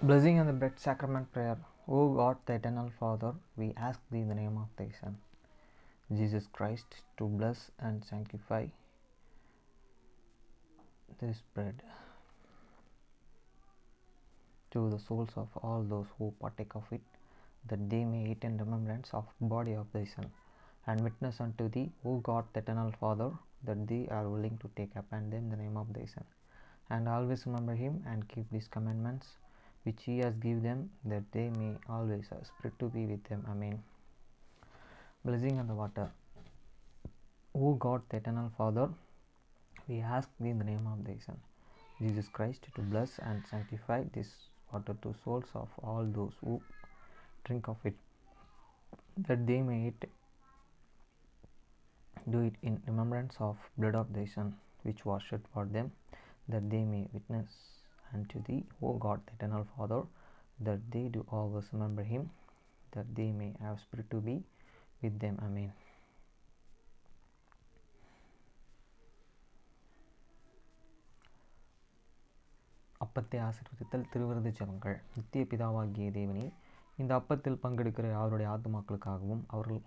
Blessing and the bread sacrament prayer. O God, the eternal Father, we ask thee in the name of thy Son, Jesus Christ, to bless and sanctify this bread to the souls of all those who partake of it, that they may eat in remembrance of the body of thy Son, and witness unto thee, O God, the eternal Father, that they are willing to take upon them the name of thy Son, and always remember him and keep these commandments which he has given them, that they may always spirit to be with them. Amen. Blessing on the water. O God, the eternal Father, we ask thee in the name of thy Son, Jesus Christ, to bless and sanctify this water to souls of all those who drink of it, that they may do it in remembrance of blood of thy Son, which was shed for them, that they may witness unto thee, O God, the eternal Father, that they do always remember him, that they may have spirit to be with them. Amen. அப்பத்தை ஆசீர்வதித்தல். திருவிருது ஜெபங்கள். நித்திய பிதாவாகிய தேவனே, இந்த அப்பத்தில் பங்கெடுக்கிற அவருடைய ஆத்துமாக்களுக்காகவும் அவர்கள்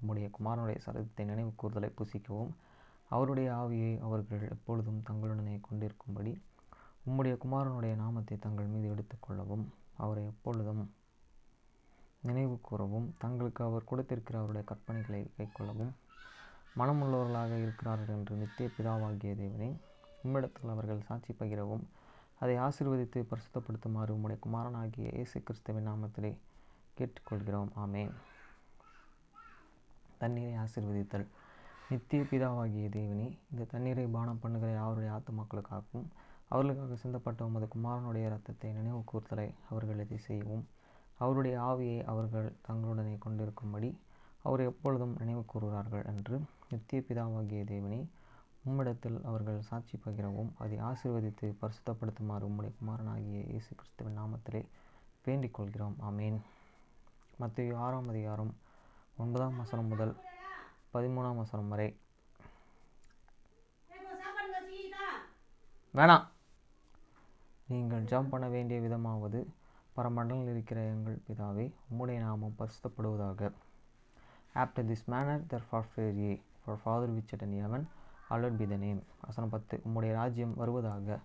உம்முடைய குமாரனுடைய சரீரத்தை நினைவு கூறுதலை புசிக்கவும், அவருடைய ஆவியை அவர்கள் எப்பொழுதும் தங்களுடனே கொண்டிருக்கும்படி உம்முடைய குமாரனுடைய நாமத்தை தங்கள் மீது எடுத்துக்கொள்ளவும், அவரை எப்பொழுதும் நினைவு கூறவும், தங்களுக்கு அவர் கொடுத்திருக்கிற அவருடைய கற்பனைகளை கைக்கொள்ளவும் மனமுள்ளவர்களாக இருக்கிறார்கள் என்று நித்திய பிதாவாகிய தேவனே, உம்மிடத்தில் அவர்கள் சாட்சி பகிரவும், அதை ஆசீர்வதித்து பரிசுத்தப்படுத்துமாறு உம்முடைய குமாரனாகிய இயேசு கிறிஸ்துவின் நாமத்திலே கேட்டுக்கொள்கிறோம். ஆமேன். தண்ணீரை ஆசீர்வதித்தல். நித்திய பிதாவாகிய தேவனே, இந்த தண்ணீரை பானம் பண்ணுகிற அவருடைய ஆத்துமாக்களுக்காகவும் அவர்களுக்காக சிந்தப்பட்ட உமது குமாரனுடைய இரத்தத்தை நினைவு கூர்த்தலை அவர்கள் இதை செய்யவும், அவருடைய ஆவியை அவர்கள் தங்களுடனே கொண்டிருக்கும்படி அவர் எப்பொழுதும் நினைவு கூறுகிறார்கள் என்று நித்திய பிதாவாகிய தேவனே, உம்மிடத்தில் அவர்கள் சாட்சி பகிரவும், அதை ஆசீர்வதித்து பரிசுத்தப்படுத்துமாறு உம்முடைய குமாரனாகிய இயேசு கிறிஸ்துவின் நாமத்திலே வேண்டிக் கொள்கிறோம். ஆமேன். மத்தேயு 6ஆம் அதிகாரம் 9ஆம் வசனம் முதல் 13ஆம் வசனம் வரை. வேணாம். நீங்கள் ஜெபம் பண்ண வேண்டிய விதமாவது, பரமண்டலில் இருக்கிற எங்கள் பிதாவே, உம்முடைய நாமம் பரிசுத்தப்படுவதாக. After this manner therefore pray ye, for Father which art in heaven, hallowed be thy name. வசனம் 10. உம்முடைய ராஜ்யம் வருவதாக,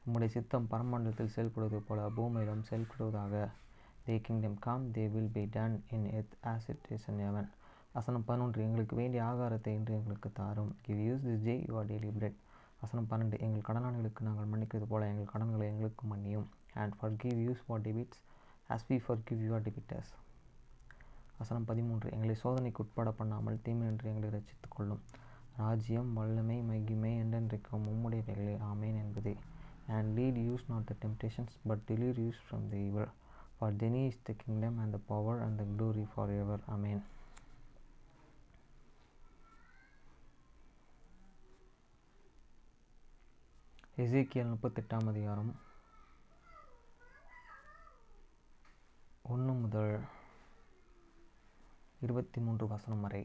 உம்முடைய சித்தம் பரமண்டலத்தில் செயல்படுவது போல பூமியிலும் செயல்படுவதாக. Thy kingdom come, thy will be done in earth as it is in heaven. வசனம் 11. எங்களுக்கு வேண்டிய ஆகாரத்தை இன்று எங்களுக்கு தாரும். Give us this day your daily bread. வசனம் 12. எங்கள் கடனாளிகளுக்கு நாங்கள் மன்னிக்கிறது போல எங்கள் கடன்களை எங்களுக்கு மன்னியும். And forgive us our debts as we forgive your debtors. வசனம் 13. எங்களை சோதனைக்கு உட்பட பண்ணாமல் தீமையின்றி எங்களை ரட்சித்துக் கொள்ளும். ராஜ்யம், வல்லமை, மகிமை என்றென்றைக்கும் உம்முடையவைகளே. ஆமேன் என்பதே. And lead us not the temptations, but deliver us from the evil. For thine is the kingdom and the power and the glory forever. Amen. எசேக்கியேல் 38ஆம் அதிகாரம் 1 முதல் 23 வசனம் வரை.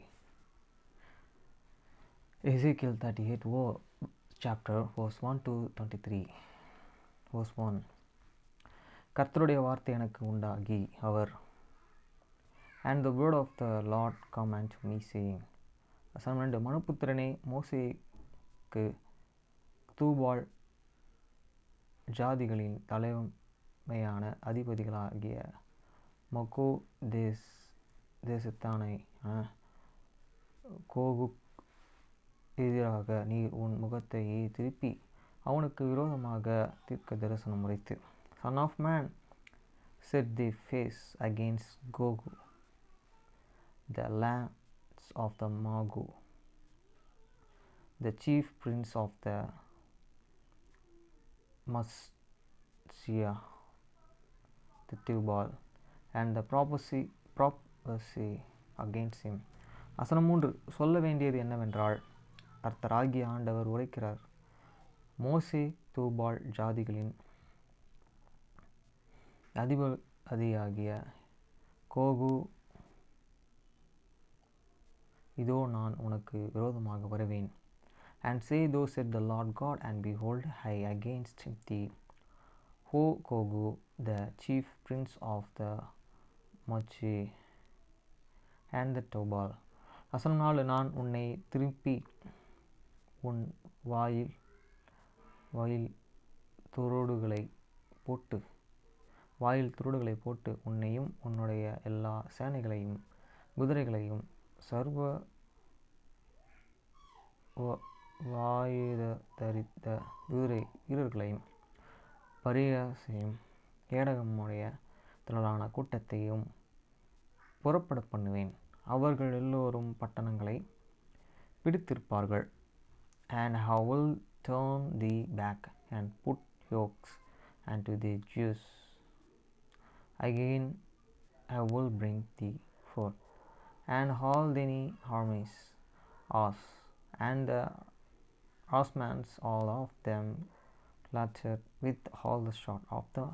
Ezekiel 38 chapter verse 1 to 23. verse 1. கர்த்தருடைய வார்த்தை எனக்கு உண்டாகி, அவர் and the word of the Lord come unto me saying. வசனம் 2. மனுபுத்திரனே, மோசேக்கு தூபால் ஜாதிகளின் தலைமையான அதிபதிகளாகிய மக்கோ தேசத்தானை கோகுக் எதிராக நீர் உன் முகத்தை திருப்பி அவனுக்கு விரோதமாக தீர்க்க தரிசனம் உரைத்து. Son of man, set thy face against Gog, the lands of the Magog, the chief prince of the Masia, the Tubal, and the prophecy against him. வசனம் 3. சொல்ல வேண்டியது என்னவென்றால், கர்த்தராகிய ஆண்டவர் உரைக்கிறார், மோசே தூபால் ஜாதிகளின் அதிபதியாகிய கோகு, இதோ நான் உனக்கு விரோதமாக வருவேன். And say, thus said the Lord God, and behold, I against thee, O Gogu, the chief prince of the Machi and the Tobal. வசனம் 4, நான் உன்னை திருப்பி உன் வாயில் துரோடுகளை போட்டு உன்னையும் உன்னுடைய எல்லா சேனைகளையும் குதிரைகளையும் சர்வ வாயுதரித்த குதிரை வீரர்களையும் பரியாசையும் கேடகமுடைய திரளான கூட்டத்தையும் புறப்பட பண்ணுவேன். அவர்கள் எல்லோரும் பட்டணங்களை பிடித்திருப்பார்கள். And I will turn thee back and put yokes unto the Jews. Again I will bring thee forth, and all thine armies, and the horsemen, all of them clothed with all the sort of the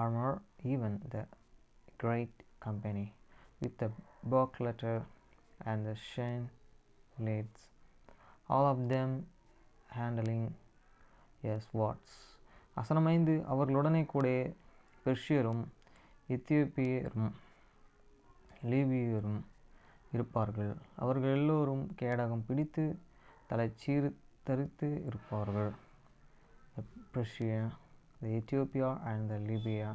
armor, even the great company, with the buckler and the shields, all of them handling swords. வசனம் 5, அவர்களுடனே கூட பெர்ஷியரும் எத்தியோப்பியரும் லீபியரும் இருப்பார்கள். அவர்கள் எல்லோரும் கேடகம் பிடித்து தலைச்சீர்த்தரித்து இருப்பார்கள். The Persia, the Ethiopia and the Libya,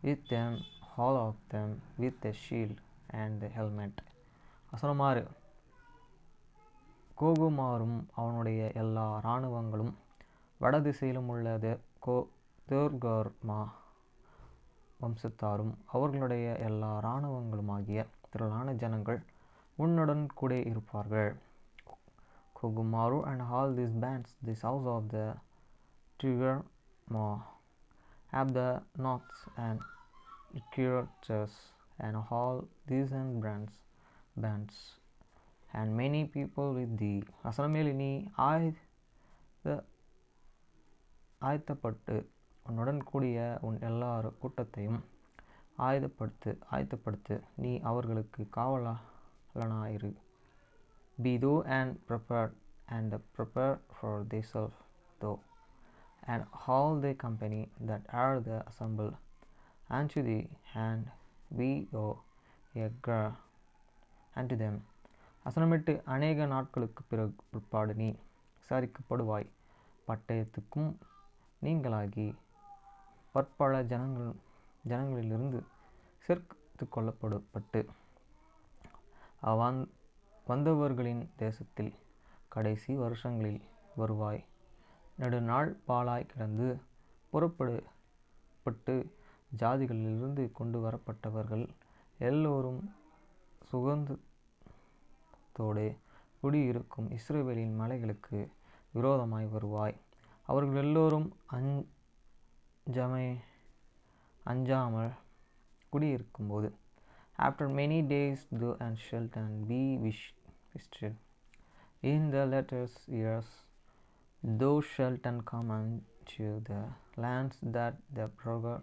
with them all of them with the shield and the helmet. வசனம் 6, கோகுமாரும் அவனுடைய எல்லா இராணுவங்களும் வடதிசையிலும் உள்ள தோர்கர்மா வம்சத்தாரும் அவர்களுடைய எல்லா இராணுவங்களுமாகிய திரளான ஜனங்கள் உன்னுடன் கூட இருப்பார்கள். Kogumaru and all these bands, this house of the Tigurma, have the knots and cuirassiers, and all these bands, and many people with thee. வசனம் 7, நீ ஆயத்தப்பட்டு உன்னுடன் கூடிய உன் எல்லா கூட்டத்தையும் ஆயத்தப்படுத்து. நீ அவர்களுக்கு காவலனாயிரு. Be thou and prepared, and prepare for thyself thou, and all the company that are the assembled unto thee, and be thou eager unto them. வசனம் 8, அநேக நாட்களுக்கு பிற்பாடு நீ விசாரிக்கப்படுவாய். பட்டயத்துக்கும் நீங்களாகி பற்பல ஜனங்களிலிருந்து சேர்த்து கொள்ளப்பட்டு வந்தவர்களின் தேசத்தில் கடைசி வருஷங்களில் வருவாய். நெடுநாள் பாழாய் கிடந்து புறப்பட்டு ஜாதிகளிலிருந்து கொண்டு வரப்பட்டவர்கள் எல்லோரும் சுகந்தத்தோடு குடியிருக்கும் இஸ்ரவேலின் மலைகளுக்கு விரோதமாய் வருவாய். அவர்கள் எல்லோரும் அஞ்சாமல் குடியிருக்கும்போது, after many days thou shalt be visited in the latter years, thou shalt come unto the lands that they brought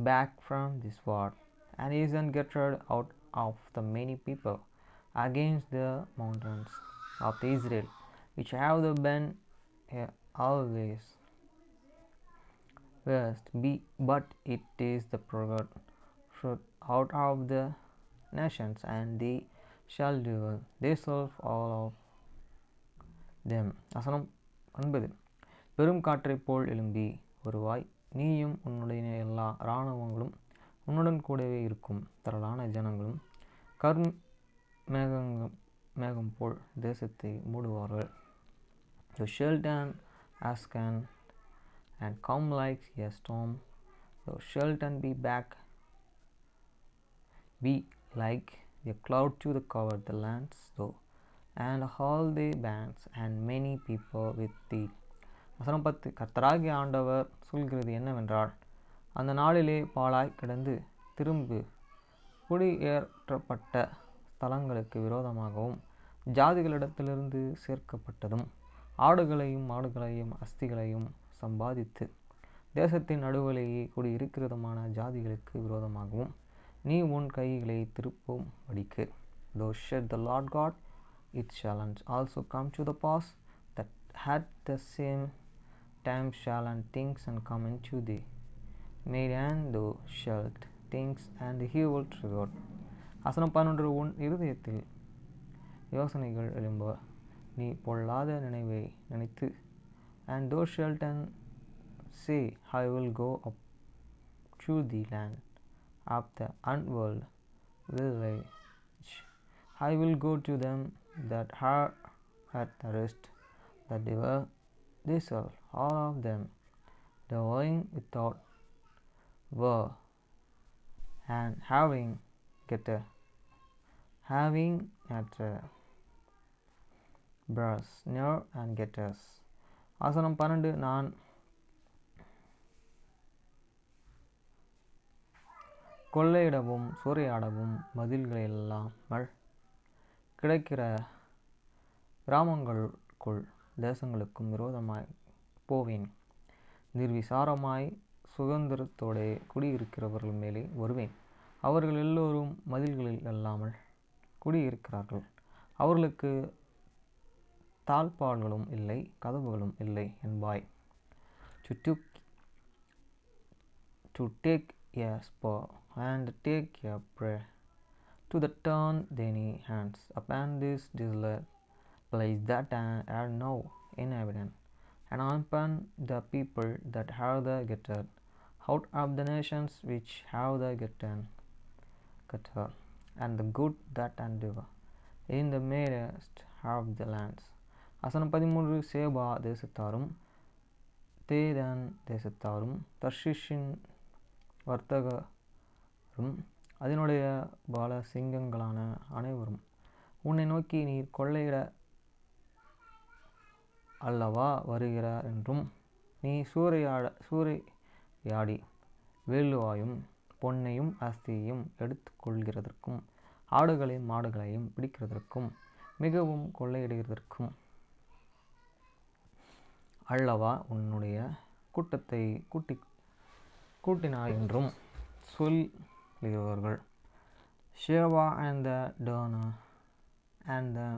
back from the sword, and is gathered out of the many people against the mountains of Israel, which have been always west, but it is the brought out of the nations, and they shall dwell themselves all of them. வசனம் 9, பெரும் காற்றைப் போல் எழும்பி வருவாய். நீயும் உன்னுடைய எல்லா இராணுவங்களும் உன்னுடன் கூடவே இருக்கும் திரளான ஜனங்களும் மேகம் போல் தேசத்தை மூடுவார்கள். You shall turn ascan and come like a storm. Thou shalt be like a cloud to cover the lands, thou and all the bands, and many people with thee. வசனம் 10, கர்த்தராகிய ஆண்டவர் சொல்கிறது என்னவென்றால், அந்த நாளிலே பாழாய் கிடந்து திரும்பு குடியேற்றப்பட்ட ஸ்தலங்களுக்கு விரோதமாகவும் ஜாதிகளிடத்திலிருந்து சேர்க்கப்பட்டதும் ஆடுகளையும் மாடுகளையும் அஸ்திகளையும் சம்பாதித்து தேசத்தின் நடுவிலேயே குடியிருக்கிறதுமான ஜாதிகளுக்கு விரோதமாகவும் நீ உன் கைகளை திருப்பும்படிக்கு, Thou said the Lord God, it shall also come to the pass that at the same time shall things come into thee, made and thou shalt think and he will regard. வசனம் 11 உன் இருதயத்தில் யோசனைகள் எழும்ப நீ பொல்லாத நினைவை நினைத்து and thou shalt and say I will go up to the land of the unworld village. I will go to them that are at the rest, that they shall all of them dwelling without war and having at a brass near and getters. வசனம் 12 நான் கொள்ளையிடவும் சூறையாடவும் மதில்களில்லாமல் கிடைக்கிற கிராமங்களுக்குள் தேசங்களுக்கும் விரோதமாய் போவேன். நிர்விசாரமாய் சுதந்திரத்தோடே குடியிருக்கிறவர்கள் மேலே வருவேன். அவர்கள் எல்லோரும் மதில்களில் அல்லாமல் குடியிருக்கிறார்கள். அவர்களுக்கு தாழ்பாள்களும் இல்லை, கதவுகளும் இல்லை என்பாய். To take a spur and take a prey, to the turn thine hands upon this desolate place that are now inhabited, and upon the people that have the gathered out of the nations which have the gathered, and the good that endure in the midst of the lands. வசனம் 13 சேபா தேசத்தாரும் தேதான் தேசத்தாரும் தர்ஷிஷின் வர்த்தகரும் அதனுடைய பால சிங்கங்களான அனைவரும் உன்னை நோக்கி நீர் கொள்ளையிட அல்லவா வருகிறார் என்றும் நீ சூறையாடி வெள்ளுவாயும் பொன்னையும் அஸ்தியையும் எடுத்து கொள்கிறதற்கும் ஆடுகளையும் மாடுகளையும் பிடிக்கிறதற்கும் மிகவும் கொள்ளையிடுகிறதற்கும் அல்லவா உன்னுடைய கூட்டத்தை கூட்டினாய் என்றும் சொல்லுகிறவர்கள். Sheba and the Dana and the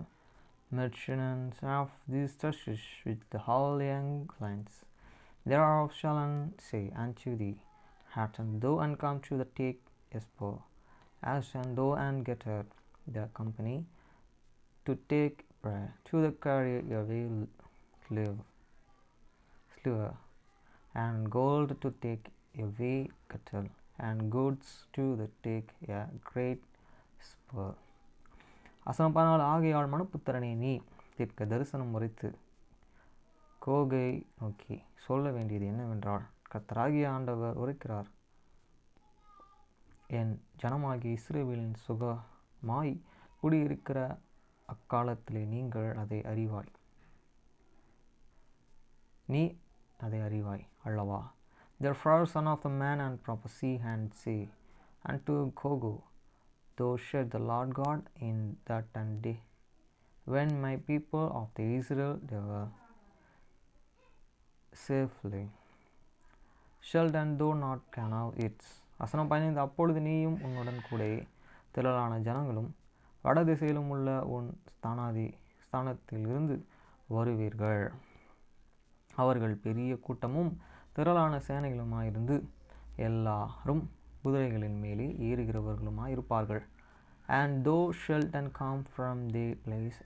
merchants of these Tarshish with the whole young lands thereof shall say unto thee, Hasten thou and come to the take a spur, as and thou and gather the company to take prey, to the carry away silver and gold, to take away cattle and goods, to the take a great spur. வசனம் 14 ஆகையால் மனுப்புத்திரனே நீ தீர்க்க தரிசனம் உரைத்து கோகை நோக்கி சொல்ல வேண்டியது என்னவென்றால், கர்த்தராகிய ஆண்டவர் உரைக்கிறார், என் ஜனமாகிய இஸ்ரவேலின் சுகமாய் குடியிருக்கிற அக்காலத்திலே நீ அதை அறிவாய் அல்லவா. Therefore, son of the man, and prophesy and say unto Gogu, Thus said the Lord God, in that day when my people of the Israel dwell safely, shall and thou not can have it. வசனம் 15 அப்பொழுது நீயும் உன்னுடன் கூட திரளான ஜனங்களும் வடதிசையிலும் உள்ள உன் ஸ்தானத்தில் இருந்து வருவீர்கள். அவர்கள் பெரிய கூட்டமும் திரளான சேனைகளுமாயிருந்து எல்லாரும் குதிரைகளின் மேலே ஏறுகிறவர்களுமாயிருப்பார்கள். And thou shalt and come from the place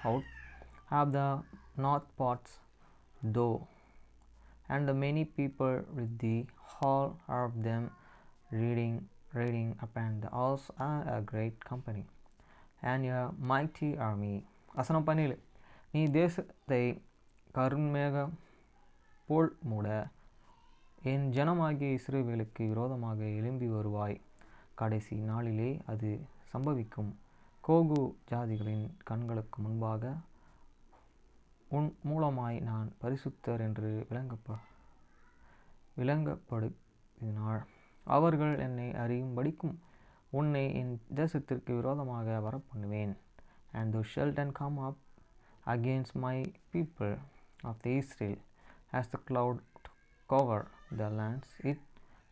out of the north parts, thou and the many people with thee, all of them riding upon the horse, a great company, and a mighty army. வசனம் 17 நீ தேசத்தை கருண்மேகம் போல் மூட என் ஜனமாகிய இஸ்ரவேலுக்கு விரோதமாக எழும்பி வருவாய். கடைசி நாளிலே அது சம்பவிக்கும். கோகு ஜாதிகளின் கண்களுக்கு முன்பாக உன் மூலமாய் நான் பரிசுத்தர் என்று விளங்கப்படுத்தினாள். அவர்கள் என்னை அறியும்படிக்கும் உன்னை என் தேசத்திற்கு விரோதமாக வரப்பண்ணுவேன். And thou shalt and come up against my people of the Israel, as the cloud cover the lands, it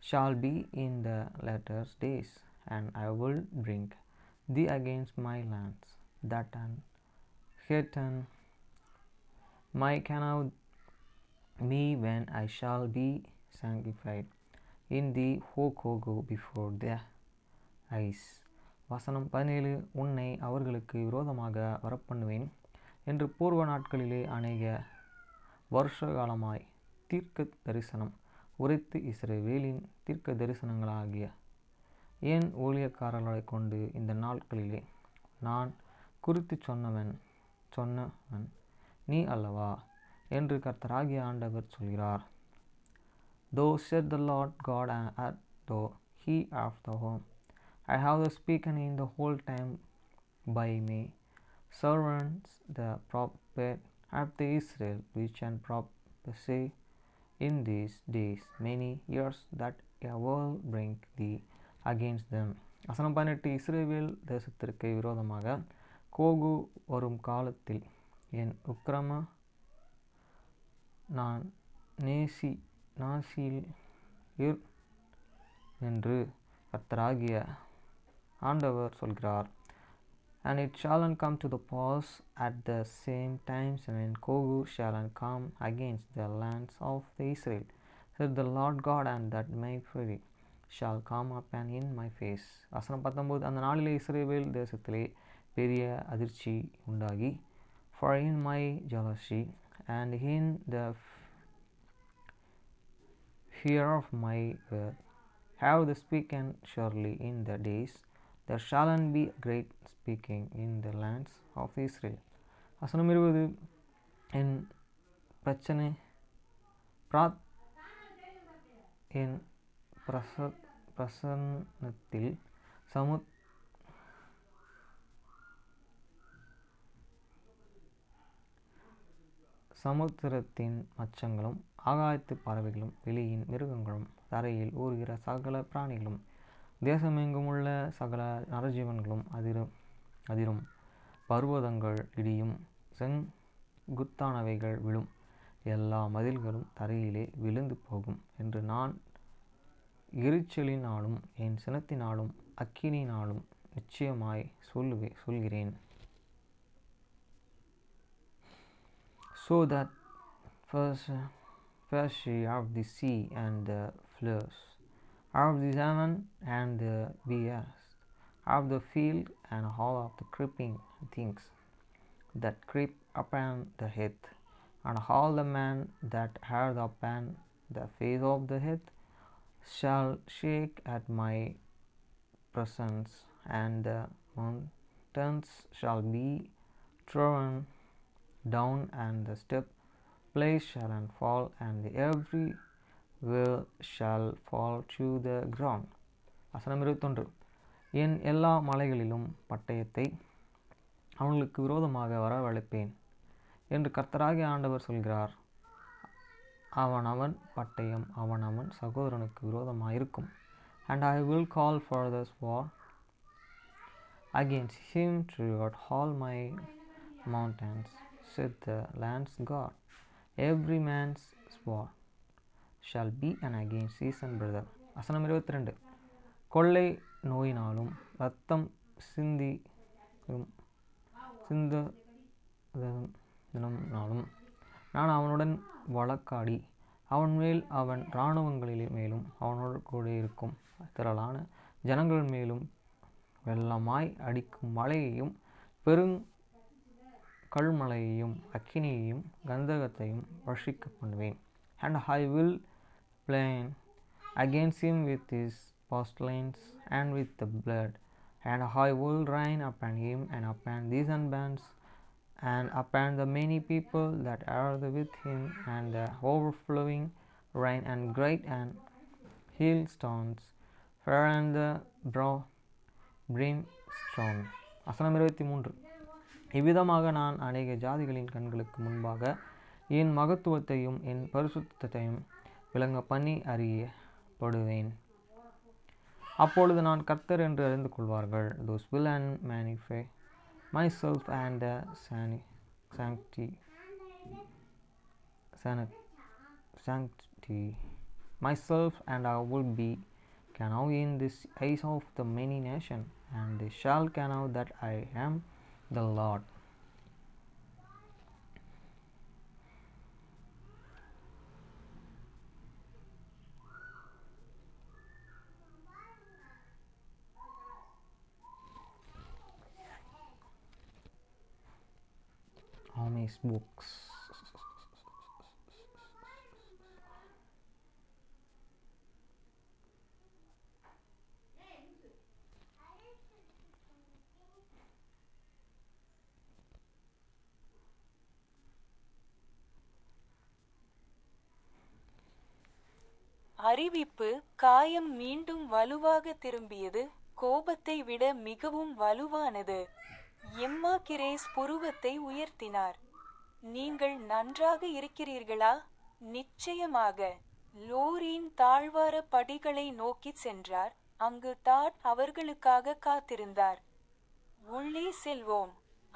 shall be in the latter days, and I will bring thee against my lands, that and haten my can of me when I shall be sanctified, in the Hokogu before their eyes. வசனம் 17 உன்னை அவர்களுக்கு விரோதமாக வரப்பண்ணுவேன் என்று பூர்வ நாட்களிலே அநேக வருஷ காலமாய் தீர்க்க தரிசனம் உரைத்து இஸ்ரவேலின் தீர்க்க தரிசனங்களாகிய என் ஊழியக்காரர்களை கொண்டு இந்த நாட்களிலே நான் குறித்து சொன்னவன் நீ அல்லவா என்று கர்த்தராகிய ஆண்டவர் சொல்கிறார். Thou said the Lord God at though he of the home I have spoken in the whole time by me servants the prophet of the Israel which and prophesy in these days many years that I will bring thee against them. வசனம் 18 இஸ்ரவேல் தேசத்திற்கு விரோதமாக Coco வரும் காலத்தில் என் உக்கிரம நான் நாசில் என்று கர்த்தராகிய ஆண்டவர் சொல்கிறார். And it shall come to the pass at the same times when Kogu shall come against the lands of the Israel, said the Lord God, and that my fury shall come upon in my face. வசனம் 19 அந்த நாளிலே இஸ்ரவேல் தேசத்திலே பெரிய அதிர்ச்சி உண்டாகி for in my jealousy and in the fear of my word have the spoken surely in the days there shall be great speaking in the lands of Israel. வசனம் 20 என் பிரசன்னத்தில் சமுத்திரத்தின் மச்சங்களும் ஆகாயத்து பறவைகளும் வெளியின் மிருகங்களும் தரையில் ஊறுகிற சகல பிராணிகளும் தேசமெங்கும் உள்ள சகல நரஜீவன்களும் அதிரும் பர்வதங்கள் இடியும் செங்குத்தானவைகள் விழும் எல்லா மதில்களும் தரையிலே விழுந்து போகும் என்று நான் எரிச்சலினாலும் என் சினத்தினாலும் அக்கினியினாலும் நிச்சயமாய் சொல்கிறேன். So that fish of the sea and the flowers of the salmon and the beasts of the field and all of the creeping things that creep upon the earth and all the men that are upon the face of the earth shall shake at my presence, and the mountains shall be trodden down and the step place shall fall and every will shall fall to the ground. வசனம் 21 என் எல்லா மலைகளிலும் பட்டயத்தை அவர்களுக்கு விரோதமாக வரவழைப்பேன் என்று கர்த்தராகிய ஆண்டவர் சொல்கிறார். அவனவன் பட்டயம் அவனவன் சகோதரனுக்கு விரோதமாயிருக்கும். And I will call for the sword against him throughout all my mountains, said the land's God. Every man's sword shall be an against his brother. வசனம் 22 கொள்ளை நோயினாலும் இரத்தம் சிந்தனாலும் நான் அவனுடன் வழக்காடி அவன் மேல் அவன் இராணுவங்களிலே மேலும் அவனோடு கூட இருக்கும் திரளான ஜனங்கள் மேலும் வெள்ளமாய் அடிக்கும் மழையையும் பெருங்கல்மழையையும் அக்கினியையும் கந்தகத்தையும் வர்ஷிக்க பண்ணுவேன். And I will plan against him with his pestilence and with the blood, and I will rain upon him and upon these unbands and upon the many people that are with him, and the overflowing rain and great and hailstones, fire and the brimstone. வசனம் 23 இவ்விதமாக நான் அநேக ஜாதிகளின் கண்களுக்கு முன்பாக என் மகத்துவத்தையும் என் பரிசுத்தத்தையும் விளங்க பண்ணி அறியப்படுவேன். அப்பொழுது நான் கர்த்தர் என்று அறிந்து கொள்வார்கள். Those will and magnify myself and the sanctity myself, and I will be know in the eyes of the many nations, and they shall know that I am the Lord. nice books. அறிவிப்பு காயம் மீண்டும் வலுவாக திரும்பியது, கோபத்தை விட மிகவும் வலுவானது. எம்மா கிரேஸ் புருவத்தை உயர்த்தினார். நீங்கள் நன்றாக இருக்கிறீர்களா? நிச்சயமாக. லோரீன் தாழ்வார படிகளை நோக்கிச் சென்றார், அங்கு டாட் அவர்களுக்காக காத்திருந்தார். உள்ளே செல்வோம்.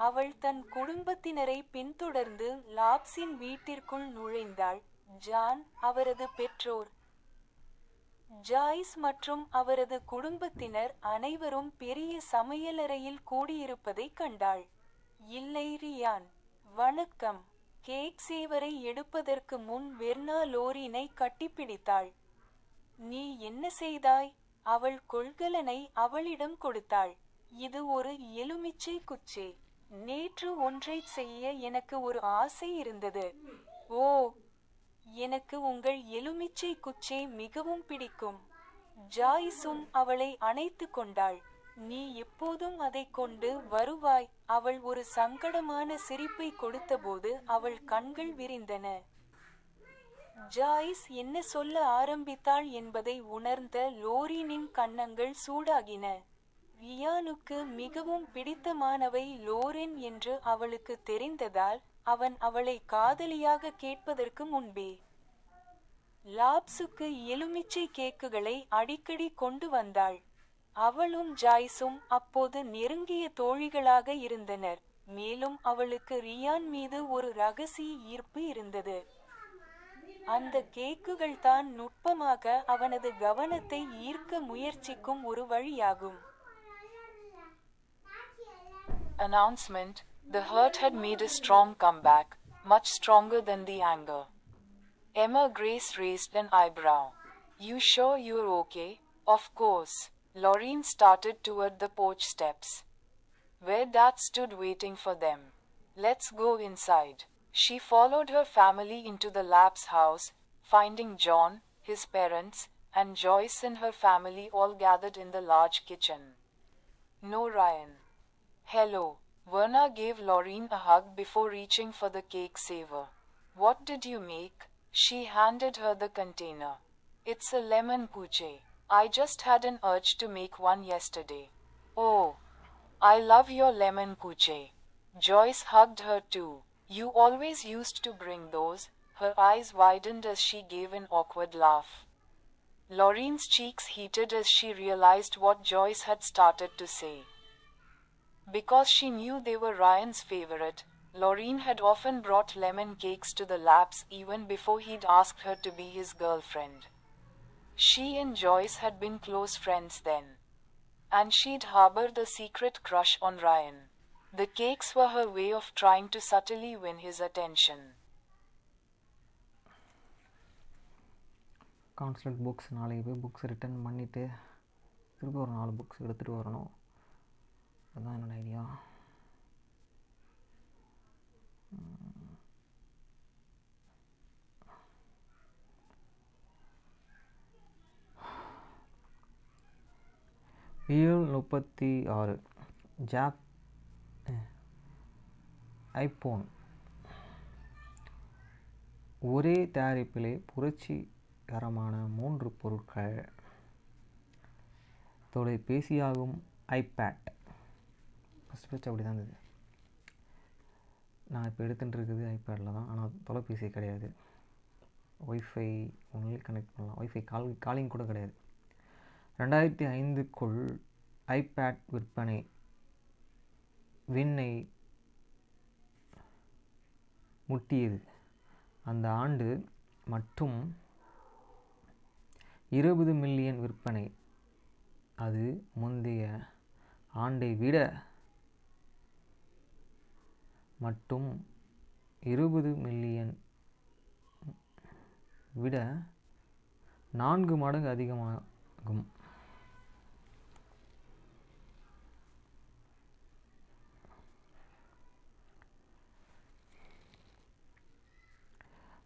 அவள் தன் குடும்பத்தினரை பின்தொடர்ந்து லாப்ஸின் வீட்டிற்குள் நுழைந்தாள். ஜான், அவரது பெற்றோர், ஜாய்ஸ் மற்றும் அவரது குடும்பத்தினர் அனைவரும் பெரிய சமையலறையில் கூடியிருப்பதைக் கண்டாள். இல்லை ரியான். வணக்கம். கேக் சேவரை எடுப்பதற்கு முன் வெர்னா லோரீனை கட்டிப்பிடித்தாள். நீ என்ன செய்தாய்? அவள் கொள்கலனை அவளிடம் கொடுத்தாள். இது ஒரு எலுமிச்சை குச்சி. நேற்று ஒன்றைச் செய்ய எனக்கு ஒரு ஆசை இருந்தது. ஓ, எனக்கு உங்கள் எலுமிச்சை குச்சை மிகவும் பிடிக்கும். ஜாய்ஸும் அவளை அணைத்து கொண்டாள். நீ எப்போதும் அதைக் கொண்டு வருவாய். அவள் ஒரு சங்கடமான சிரிப்பை கொடுத்தபோது அவள் கண்கள் விரிந்தன. ஜாய்ஸ் என்ன சொல்ல ஆரம்பித்தாள் என்பதை உணர்ந்த லோரீனின் கன்னங்கள் சூடாகின. ரியானுக்கு மிகவும் பிடித்தமானவை லோரென் என்று அவளுக்கு தெரிந்ததால் அவன் அவளை காதலியாக கேட்பதற்கு முன்பே லாப்ஸுக்கு எலுமிச்சை கேக்குகளை அடிக்கடி கொண்டு வந்தாள். அவளும் ஜாய்ஸும் அப்போது நெருங்கிய தோழிகளாக இருந்தனர், மேலும் அவளுக்கு ரியான் மீது ஒரு ரகசிய ஈர்ப்பு இருந்தது. அந்த கேக்குகள் தான் நுட்பமாக அவனது கவனத்தை ஈர்க்க முயற்சிக்கும் ஒரு வழியாகும். Announcement: The hurt had made a strong comeback, much stronger than the anger. Emma Grace raised an eyebrow. You sure you're okay? Of course. Loreen started toward the porch steps, where Dad stood waiting for them. Let's go inside. She followed her family into the Laps house, finding John, his parents, and Joyce and her family all gathered in the large kitchen. No Ryan. Hello. Verna gave Loreen a hug before reaching for the cake saver. What did you make? She handed her the container. It's a lemon kuche. I just had an urge to make one yesterday. Oh, I love your lemon kuche. Joyce hugged her too. You always used to bring those. Her eyes widened as she gave an awkward laugh. Loreen's cheeks heated as she realized what Joyce had started to say. Because she knew they were Ryan's favorite, Loreen had often brought lemon cakes to the Laps even before he'd asked her to be his girlfriend. She and Joyce had been close friends then, and she'd harbored a secret crush on Ryan. The cakes were her way of trying to subtly win his attention. Constant books நாளைக்கு போய் books return பண்ணிவிட்டு திருப்பி ஒரு 4 books எடுத்துகிட்டு வரணும். அதுதான் என்னோட idea. இயல் 36 ஜாப் ஐபோன். ஒரே தயாரிப்பிலே புரட்சிகரமான 3 பொருட்கள். தொலைபேசியாகும் ஐபேட். ஃபஸ்ட் அப்படி தான் இருந்தது. நான் இப்போ எடுத்துகிட்டு இருக்குது ஐபேடில் தான், ஆனால் தொலைபேசி கிடையாது. ஒய்ஃபை ஒன்லி கனெக்ட் பண்ணலாம். ஒய்ஃபை காலிங் கூட கிடையாது. 2005க்குள் ஐபேட் விற்பனை விண்ணை முட்டியது. அந்த ஆண்டு மட்டும் 20 மில்லியன் விற்பனை. அது முந்தைய ஆண்டை விட மட்டும் 20 மில்லியன் விட 4 மடங்கு அதிகமாகும்.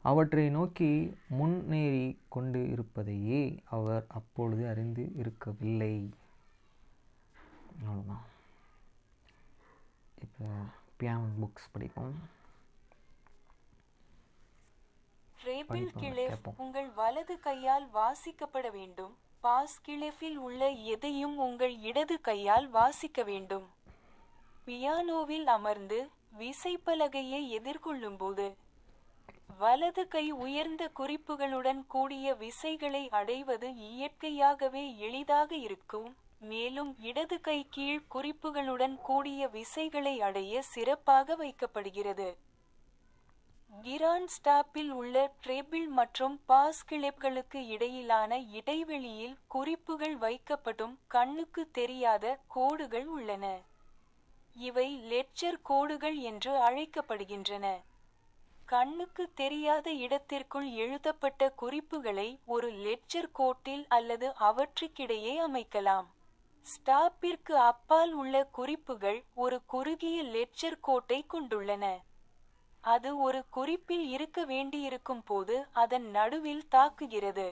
அவற்றை நோக்கி முன்னேறி கொண்டு இருப்பதையே அவர் அப்பொழுது அறிந்து இருக்கவில்லை. அவ்வளோதான். இப்போ பியானோ புக்ஸ் படிப்போம். ட்ரேபிள் கிளெஃப் உங்கள் வலது கையால் வாசிக்கப்பட வேண்டும். பாஸ் கிளெஃபில் உள்ள எதையும் உங்கள் இடது கையால் வாசிக்க வேண்டும். பியானோவில் அமர்ந்து விசைப்பலகையை எதிர்கொள்ளும்போது வலது கை உயர்ந்த குறிப்புகளுடன் கூடிய விசைகளை அடைவது இயற்கையாகவே எளிதாக இருக்கும், மேலும் இடது கை கீழ் குறிப்புகளுடன் கூடிய விசைகளை அடைய சிறப்பாக வைக்கப்படுகிறது. கிராண்ட் ஸ்டாப்பில் உள்ள ட்ரேபிள் மற்றும் பாஸ் கிளெப்களுக்கு இடையிலான இடைவெளியில் குறிப்புகள் வைக்கப்படும் கண்ணுக்கு தெரியாத கோடுகள் உள்ளன. இவை லெட்ஜர் கோடுகள் என்று அழைக்கப்படுகின்றன. கண்ணுக்கு தெரியாத இடத்திற்குள் எழுதப்பட்ட குறிப்புகளை ஒரு லெட்ஜர் கோட்டில் அல்லது அவற்றுக்கிடையே அமைக்கலாம். ஸ்டாப்பிற்கு அப்பால் உள்ள குறிப்புகள் ஒரு குறுகிய லெட்ஜர் கோட்டை கொண்டுள்ளன. அது ஒரு குறிப்பில் இருக்க வேண்டியிருக்கும் போது அதன் நடுவில் தாக்குகிறது.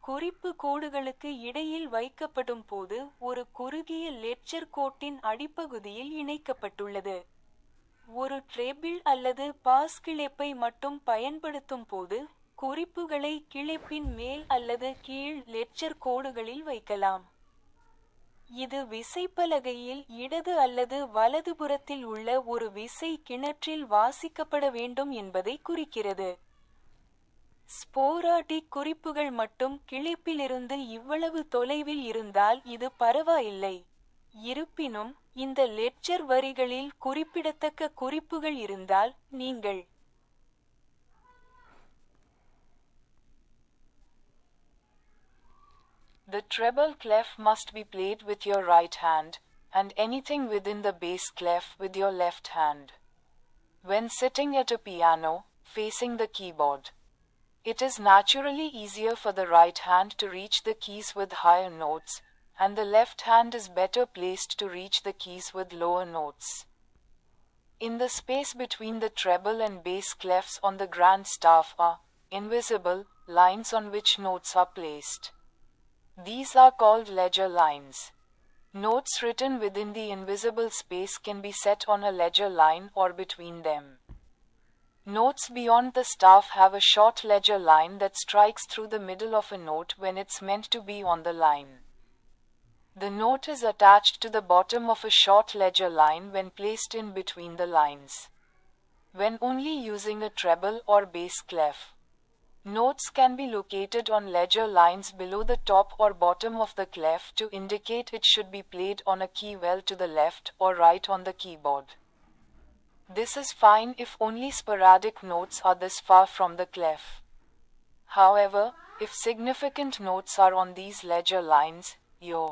குறிப்பு கோடுகளுக்கு இடையில் வைக்கப்படும் போது ஒரு குறுகிய லெட்ஜர் கோட்டின் அடிப்பகுதியில் இணைக்கப்பட்டுள்ளது. ஒரு ட்ரேபிள் அல்லது பாஸ் கிளெப்பை மட்டும் பயன்படுத்தும் போது குறிப்புகளை கிளெப்பின் மேல் அல்லது கீழ் லெட்ஜர் கோடுகளில் வைக்கலாம். இது விசைப்பலகையில் இடது அல்லது வலதுபுறத்தில் உள்ள ஒரு விசை கிணற்றில் வாசிக்கப்பட வேண்டும் என்பதை குறிக்கிறது. ஸ்போராடிக் குறிப்புகள் மட்டும் கிளெப்பிலிருந்து இவ்வளவு தொலைவில் இருந்தால் இது பரவாயில்லை. இருப்பினும் இந்த லெட்ஜர் வரிகளில் குறிப்பிடத்தக்க குறிப்புகள் இருந்தால் நீங்கள் The treble clef must be played with your right hand, and anything within the bass clef with your left hand. When sitting at a piano, facing the keyboard, it is naturally easier for the right hand to reach the keys with higher notes, and the left hand is better placed to reach the keys with lower notes. In the space between the treble and bass clefs on the grand staff are invisible lines on which notes are placed. These are called ledger lines. Notes written within the invisible space can be set on a ledger line or between them. Notes beyond the staff have a short ledger line that strikes through the middle of a note when it's meant to be on the line. The note is attached to the bottom of a short ledger line when placed in between the lines. When only using a treble or bass clef, notes can be located on ledger lines below the top or bottom of the clef to indicate it should be played on a key well to the left or right on the keyboard. This is fine if only sporadic notes are this far from the clef. However, if significant notes are on these ledger lines, your